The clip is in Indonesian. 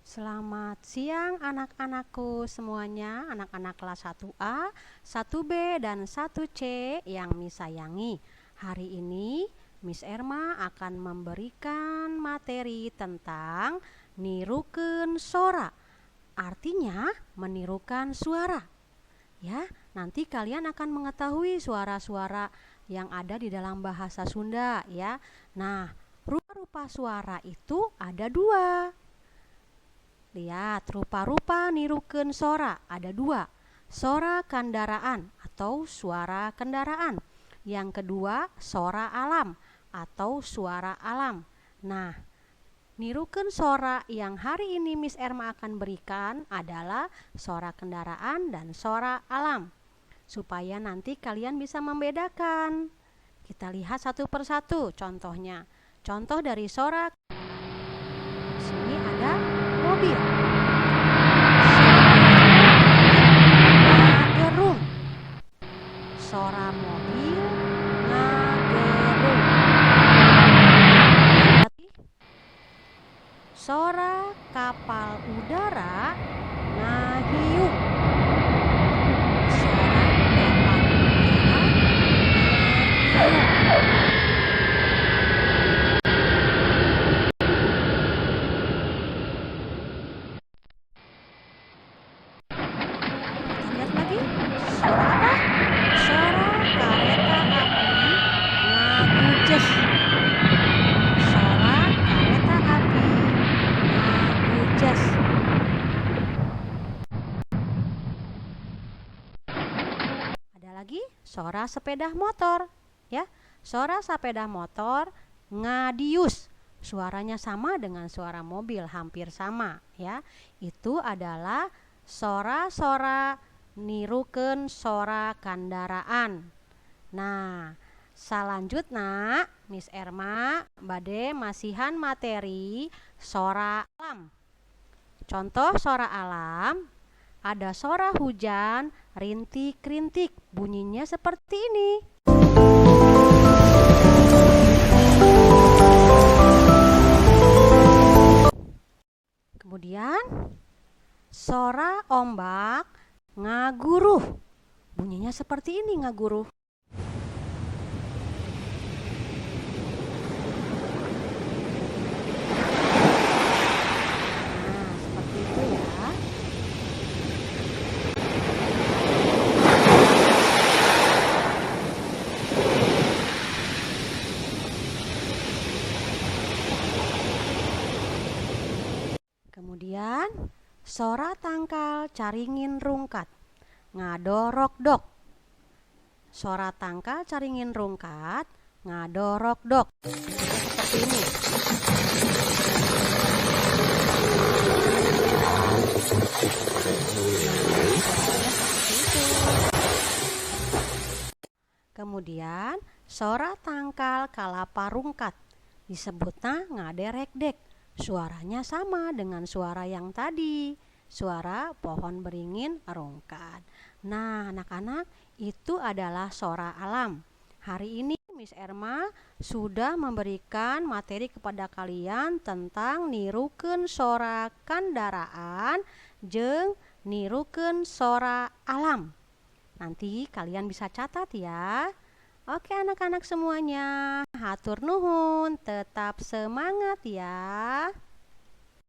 Selamat siang anak-anakku semuanya, anak-anak kelas 1A, 1B, dan 1C yang Miss sayangi. Hari ini Miss Erma akan memberikan materi tentang nirukeun sora. Artinya menirukan suara. Ya, nanti kalian akan mengetahui suara-suara yang ada di dalam bahasa Sunda ya. Nah, rupa-rupa suara itu ada dua. Lihat, rupa-rupa nirukeun sora ada dua. Sora kendaraan atau suara kendaraan. Yang kedua, sora alam atau suara alam. Nah, nirukeun sora yang hari ini Miss Erma akan berikan adalah sora kendaraan dan sora alam. Supaya nanti kalian bisa membedakan. Kita lihat satu persatu contohnya. Contoh dari sora. Sini ada mobil. Ngagerung. Sora mobil ngagerung. Sora kapal udara ngahiung. Sora kapal udara ngahiung. Lihat lagi, sora apa? Sora kareta api ngagujes. Sora kareta api ngagujes. Ada lagi sora sepeda motor, ya. Sora sepeda motor ngadius. Suaranya sama dengan suara mobil, hampir sama, ya. Itu adalah sora-sora nirukeun sora kendaraan. Nah, selanjutnya Miss Erma bade masihan materi sora alam. Contoh sora alam, ada sora hujan rintik-rintik, bunyinya seperti ini. Kemudian sora ombak ngaguruh, bunyinya seperti ini, ngaguruh. Nah, seperti itu ya. Kemudian sora tangkal caringin rungkat ngadorok dok. Sora tangkal caringin rungkat ngadorok dok. Seperti ini. Kemudian sora tangkal kalapa rungkat disebutnya ngaderek dek. Suaranya sama dengan suara yang tadi, suara pohon beringin rungkat. Nah, anak-anak, itu adalah sora alam. Hari ini Miss Erma sudah memberikan materi kepada kalian tentang nirukeun sora kendaraan jeung nirukeun sora alam. Nanti kalian bisa catat ya. Oke anak-anak semuanya, hatur nuhun, tetap semangat ya.